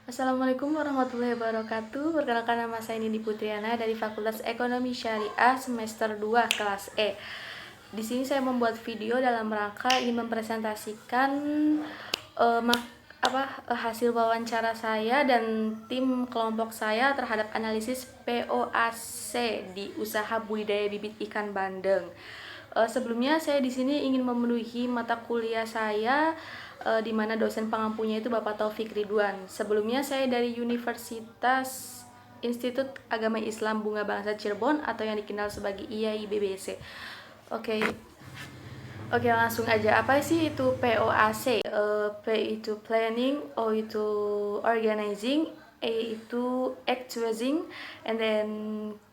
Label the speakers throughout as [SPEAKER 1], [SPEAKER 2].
[SPEAKER 1] Assalamualaikum warahmatullahi wabarakatuh. Perkenalkan, nama saya Nindi Putriana dari Fakultas Ekonomi Syariah semester 2 kelas E. Di sini saya membuat video dalam rangka ingin mempresentasikan hasil wawancara saya dan tim kelompok saya terhadap analisis POAC di usaha budidaya bibit ikan bandeng. Sebelumnya saya di sini ingin memenuhi mata kuliah saya di mana dosen pengampunya itu Bapak Taufik Ridwan. Sebelumnya saya dari Universitas Institut Agama Islam Bunga Bangsa Cirebon atau yang dikenal sebagai IAI BBC. Oke. Oke, langsung aja. Apa sih itu POAC? P itu planning, O itu organizing, A itu actualizing, and then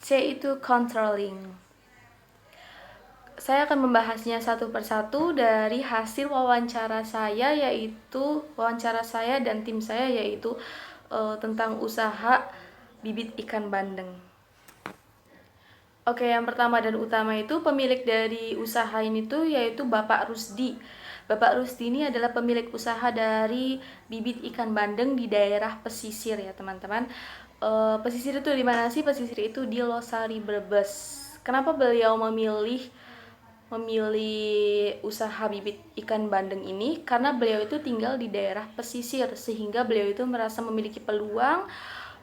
[SPEAKER 1] C itu controlling. Saya akan membahasnya satu persatu dari hasil wawancara saya dan tim saya yaitu tentang usaha bibit ikan bandeng. Oke, yang pertama dan utama itu pemilik dari usaha ini tuh yaitu Bapak Rusdi. Bapak Rusdi ini adalah pemilik usaha dari bibit ikan bandeng di daerah pesisir ya teman-teman. Pesisir itu di mana sih? Pesisir itu di Losari, Brebes. Kenapa beliau memilih usaha bibit ikan bandeng ini? Karena beliau itu tinggal di daerah pesisir sehingga beliau itu merasa memiliki peluang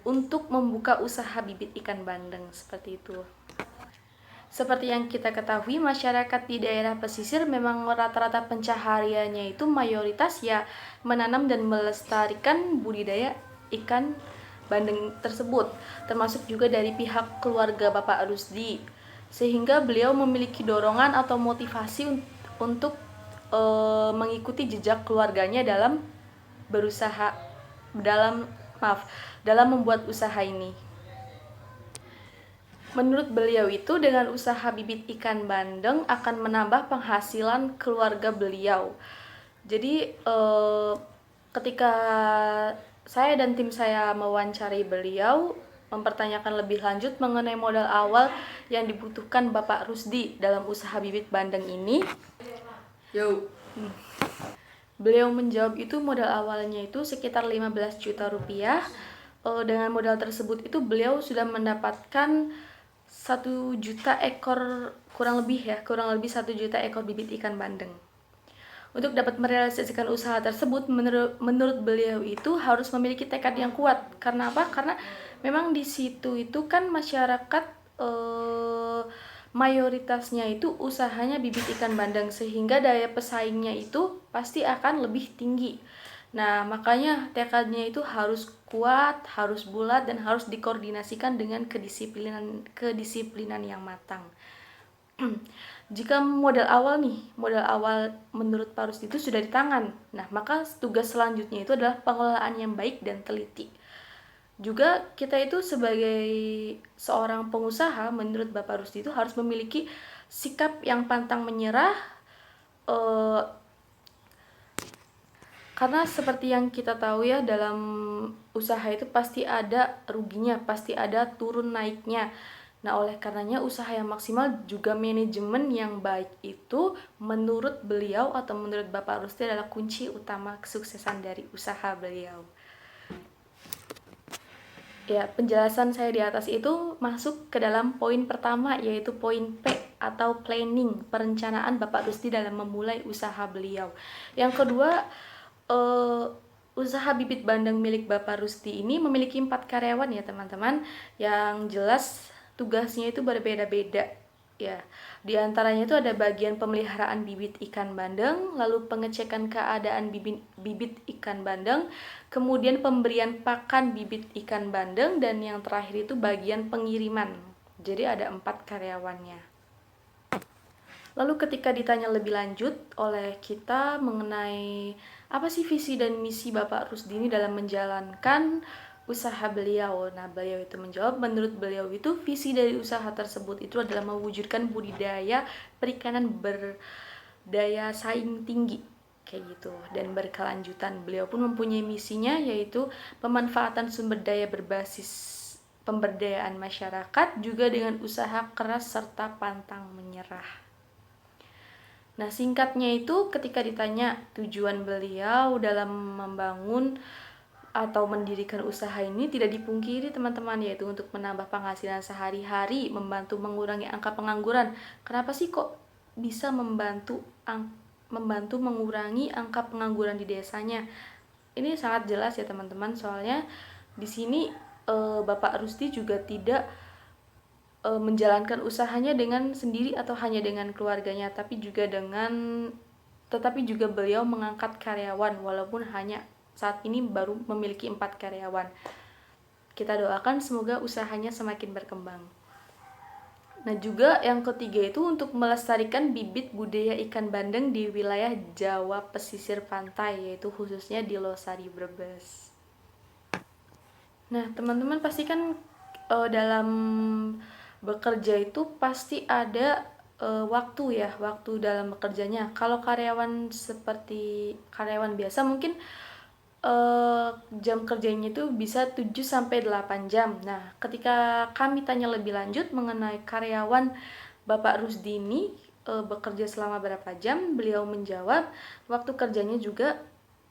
[SPEAKER 1] untuk membuka usaha bibit ikan bandeng seperti itu. Seperti yang kita ketahui, masyarakat di daerah pesisir memang rata-rata pencahariannya itu mayoritas ya menanam dan melestarikan budidaya ikan bandeng tersebut, termasuk juga dari pihak keluarga Bapak Rusdi, sehingga beliau memiliki dorongan atau motivasi untuk mengikuti jejak keluarganya dalam berusaha dalam membuat usaha ini. Menurut beliau itu dengan usaha bibit ikan bandeng akan menambah penghasilan keluarga beliau. Jadi ketika saya dan tim saya mewawancari beliau, mempertanyakan lebih lanjut mengenai modal awal yang dibutuhkan Bapak Rusdi dalam usaha bibit bandeng ini. Beliau menjawab itu modal awalnya itu sekitar 15 juta rupiah. Dengan modal tersebut itu beliau sudah mendapatkan 1 juta ekor, kurang lebih 1 juta ekor bibit ikan bandeng. Untuk dapat merealisasikan usaha tersebut, menurut beliau itu harus memiliki tekad yang kuat. Karena apa? Karena memang di situ itu kan masyarakat mayoritasnya itu usahanya bibit ikan bandeng, sehingga daya pesaingnya itu pasti akan lebih tinggi. Nah, makanya tekadnya itu harus kuat, harus bulat, dan harus dikoordinasikan dengan kedisiplinan yang matang. Jika modal awal menurut Pak Rusdi itu sudah di tangan, nah maka tugas selanjutnya itu adalah pengelolaan yang baik dan teliti. Juga kita itu sebagai seorang pengusaha, menurut Bapak Rusdi itu harus memiliki sikap yang pantang menyerah, karena seperti yang kita tahu ya, dalam usaha itu pasti ada ruginya, pasti ada turun naiknya. Nah, oleh karenanya usaha yang maksimal juga manajemen yang baik itu menurut beliau atau menurut Bapak Rusdi adalah kunci utama kesuksesan dari usaha beliau. Ya, penjelasan saya di atas itu masuk ke dalam poin pertama, yaitu poin P atau planning, perencanaan Bapak Rusdi dalam memulai usaha beliau. Yang kedua, usaha bibit bandeng milik Bapak Rusdi ini memiliki 4 karyawan ya teman-teman. Yang jelas tugasnya itu berbeda-beda ya. Di antaranya itu ada bagian pemeliharaan bibit ikan bandeng, lalu pengecekan keadaan bibit ikan bandeng, kemudian pemberian pakan bibit ikan bandeng, dan yang terakhir itu bagian pengiriman. Jadi ada 4 karyawannya. Lalu ketika ditanya lebih lanjut oleh kita mengenai apa sih visi dan misi Bapak Rusdi ini dalam menjalankan usaha beliau, nah beliau itu menjawab, menurut beliau itu visi dari usaha tersebut itu adalah mewujudkan budidaya perikanan berdaya saing tinggi kayak gitu dan berkelanjutan. Beliau pun mempunyai misinya, yaitu pemanfaatan sumber daya berbasis pemberdayaan masyarakat juga dengan usaha keras serta pantang menyerah. Nah, singkatnya itu ketika ditanya tujuan beliau dalam membangun atau mendirikan usaha ini tidak dipungkiri teman-teman, yaitu untuk menambah penghasilan sehari-hari, membantu mengurangi angka pengangguran. Kenapa sih kok bisa membantu mengurangi angka pengangguran di desanya? Ini sangat jelas ya teman-teman, soalnya di sini Bapak Rusdi juga tidak menjalankan usahanya dengan sendiri atau hanya dengan keluarganya, tetapi juga beliau mengangkat karyawan, walaupun hanya saat ini baru memiliki 4 karyawan. Kita doakan semoga usahanya semakin berkembang. Nah, juga yang ketiga itu untuk melestarikan bibit budaya ikan bandeng di wilayah Jawa pesisir pantai, yaitu khususnya di Losari, Brebes. Nah, teman-teman pasti kan dalam bekerja itu pasti ada waktu dalam bekerjanya. Kalau seperti karyawan biasa mungkin jam kerjanya itu bisa 7-8 jam. Nah, ketika kami tanya lebih lanjut mengenai karyawan Bapak Rusdi ini bekerja selama berapa jam, beliau menjawab waktu kerjanya juga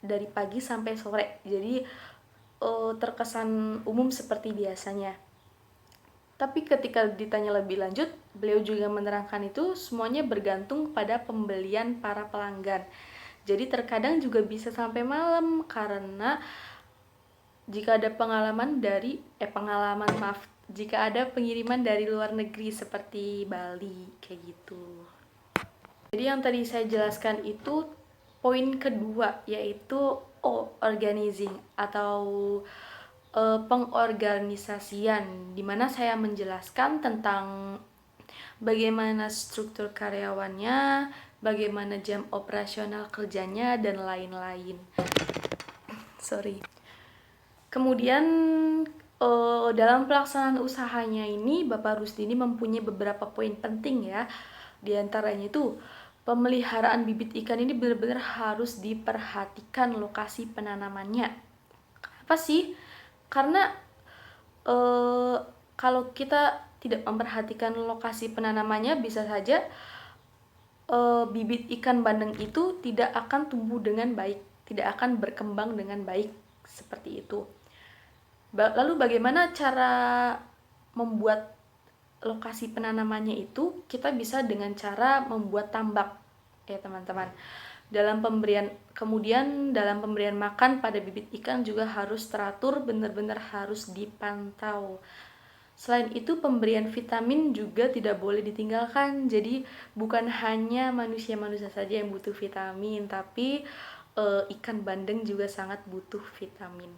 [SPEAKER 1] dari pagi sampai sore. Jadi terkesan umum seperti biasanya. Tapi ketika ditanya lebih lanjut, beliau juga menerangkan itu semuanya bergantung pada pembelian para pelanggan. Jadi terkadang juga bisa sampai malam karena jika ada jika ada pengiriman dari luar negeri seperti Bali kayak gitu. Jadi yang tadi saya jelaskan itu poin kedua, yaitu organizing atau pengorganisasian, di mana saya menjelaskan tentang bagaimana struktur karyawannya, bagaimana jam operasional kerjanya, dan lain-lain. Kemudian dalam pelaksanaan usahanya ini, Bapak Rusdi ini mempunyai beberapa poin penting ya. Di antaranya itu pemeliharaan bibit ikan ini benar-benar harus diperhatikan lokasi penanamannya. Apa sih? Karena kalau kita tidak memperhatikan lokasi penanamannya, bisa saja bibit ikan bandeng itu tidak akan tumbuh dengan baik, tidak akan berkembang dengan baik seperti itu. Lalu bagaimana cara membuat lokasi penanamannya itu? Kita bisa dengan cara membuat tambak ya teman-teman. Dalam pemberian makan pada bibit ikan juga harus teratur, benar-benar harus dipantau. Selain itu, pemberian vitamin juga tidak boleh ditinggalkan. Jadi bukan hanya manusia-manusia saja yang butuh vitamin, tapi ikan bandeng juga sangat butuh vitamin.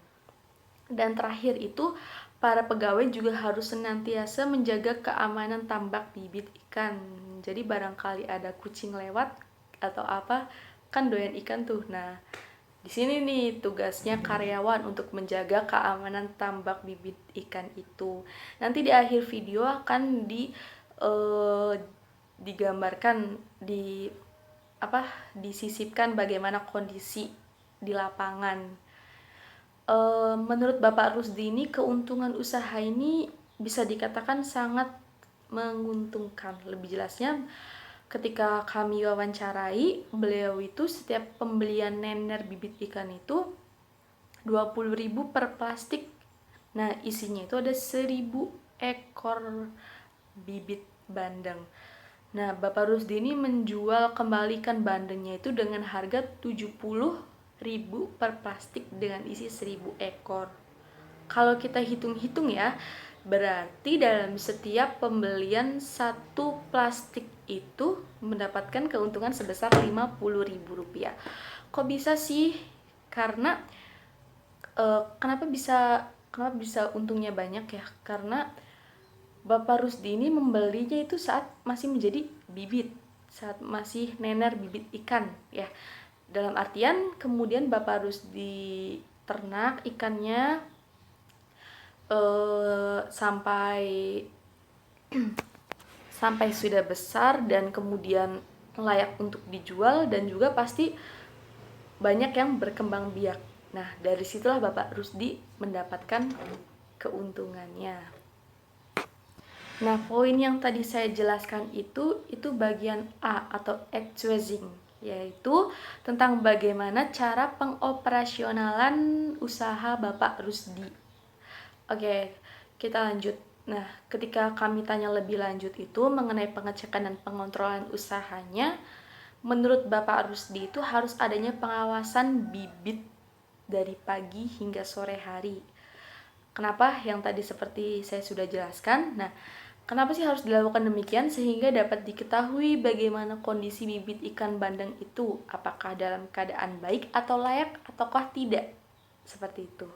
[SPEAKER 1] Dan terakhir itu, para pegawai juga harus senantiasa menjaga keamanan tambak bibit ikan. Jadi barangkali ada kucing lewat atau apa, kan doyan ikan tuh. Nah, di sini nih tugasnya karyawan untuk menjaga keamanan tambak bibit ikan itu. Nanti di akhir video akan digambarkan disisipkan bagaimana kondisi di lapangan. Menurut Bapak Rusdi ini, keuntungan usaha ini bisa dikatakan sangat menguntungkan. Lebih jelasnya, ketika kami wawancarai, beliau itu setiap pembelian nener bibit ikan itu 20.000 per plastik. Nah, isinya itu ada 1.000 ekor bibit bandeng. Nah, Bapak Rusdi ini menjual kembali ikan bandengnya itu dengan harga 70.000 per plastik dengan isi 1.000 ekor. Kalau kita hitung-hitung ya, berarti dalam setiap pembelian satu plastik itu mendapatkan keuntungan sebesar Rp50.000. Kok bisa sih? Karena kenapa bisa untungnya banyak ya? Karena Bapak Rusdi ini membelinya itu saat masih menjadi bibit, saat masih nener bibit ikan ya. Dalam artian kemudian Bapak Rusdi ternak ikannya sampai sudah besar dan kemudian layak untuk dijual, dan juga pasti banyak yang berkembang biak. Nah, dari situlah Bapak Rusdi mendapatkan keuntungannya. Nah, poin yang tadi saya jelaskan itu bagian A atau actualizing. yaitu tentang bagaimana cara pengoperasionalan usaha Bapak Rusdi. Oke, kita lanjut. Nah, ketika kami tanya lebih lanjut itu mengenai pengecekan dan pengontrolan usahanya, menurut Bapak Rusdi itu harus adanya pengawasan bibit dari pagi hingga sore hari. Kenapa? Yang tadi seperti saya sudah jelaskan. Nah, kenapa sih harus dilakukan demikian? Sehingga dapat diketahui bagaimana kondisi bibit ikan bandeng itu, apakah dalam keadaan baik atau layak ataukah tidak. Seperti itu.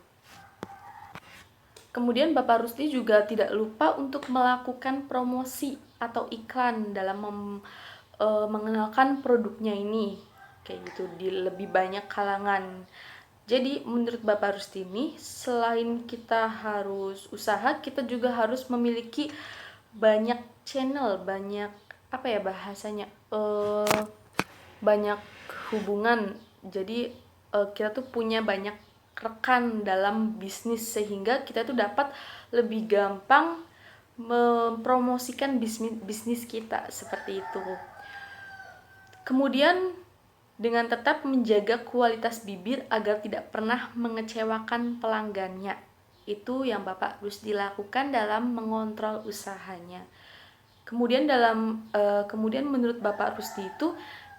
[SPEAKER 1] Kemudian Bapak Rusdi juga tidak lupa untuk melakukan promosi atau iklan dalam mengenalkan produknya ini. Kayak gitu di lebih banyak kalangan. Jadi menurut Bapak Rusdi ini, selain kita harus usaha, kita juga harus memiliki banyak channel, banyak apa ya bahasanya, banyak hubungan. Jadi kita tuh punya banyak rekan dalam bisnis sehingga kita tuh dapat lebih gampang mempromosikan bisnis kita seperti itu. Kemudian dengan tetap menjaga kualitas bibir agar tidak pernah mengecewakan pelanggannya. Itu yang Bapak Rusdi lakukan dalam mengontrol usahanya. Kemudian menurut Bapak Rusdi itu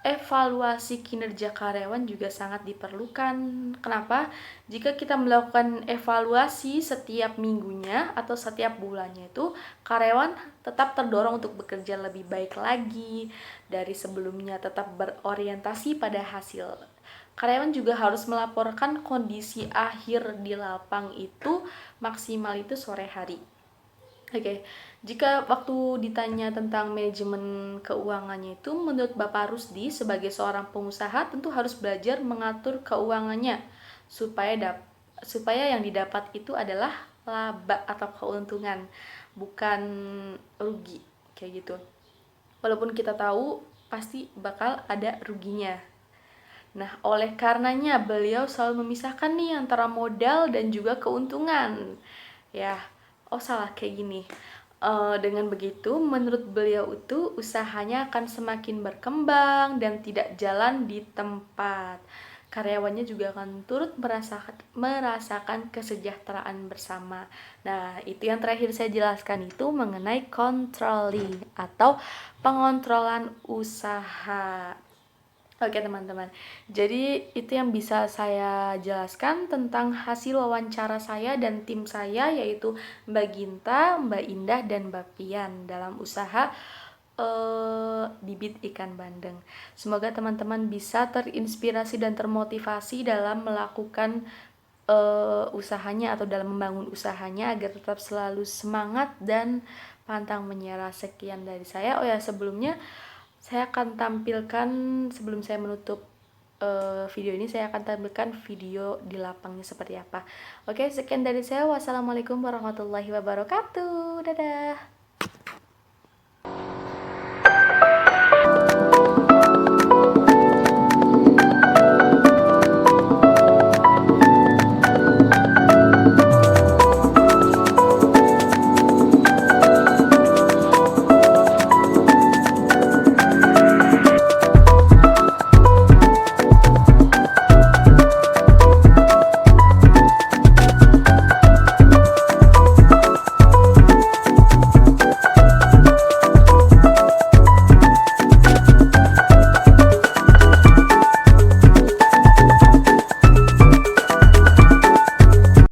[SPEAKER 1] evaluasi kinerja karyawan juga sangat diperlukan. Kenapa? Jika kita melakukan evaluasi setiap minggunya atau setiap bulannya itu, karyawan tetap terdorong untuk bekerja lebih baik lagi dari sebelumnya, tetap berorientasi pada hasil. Karyawan juga harus melaporkan kondisi akhir di lapang itu maksimal itu sore hari. Oke, jika waktu ditanya tentang manajemen keuangannya itu, menurut Bapak Rusdi sebagai seorang pengusaha tentu harus belajar mengatur keuangannya supaya yang didapat itu adalah laba atau keuntungan, bukan rugi kayak gitu. Walaupun kita tahu pasti bakal ada ruginya. Nah, oleh karenanya beliau selalu memisahkan nih antara modal dan juga keuntungan. Ya, salah kayak gini. Dengan begitu, menurut beliau itu usahanya akan semakin berkembang dan tidak jalan di tempat. Karyawannya juga akan turut merasakan kesejahteraan bersama. Nah, itu yang terakhir saya jelaskan itu mengenai controlling atau pengontrolan usaha. Oke teman-teman, jadi itu yang bisa saya jelaskan tentang hasil wawancara saya dan tim saya, yaitu Mbak Ginta, Mbak Indah, dan Mbak Pian dalam usaha bibit ikan bandeng. Semoga teman-teman bisa terinspirasi dan termotivasi dalam melakukan usahanya atau dalam membangun usahanya agar tetap selalu semangat dan pantang menyerah. Sekian dari saya. Oh ya, sebelumnya saya akan tampilkan, sebelum saya menutup video ini, saya akan tampilkan video di lapangnya seperti apa. Oke, sekian dari saya. Wassalamualaikum warahmatullahi wabarakatuh. Dadah.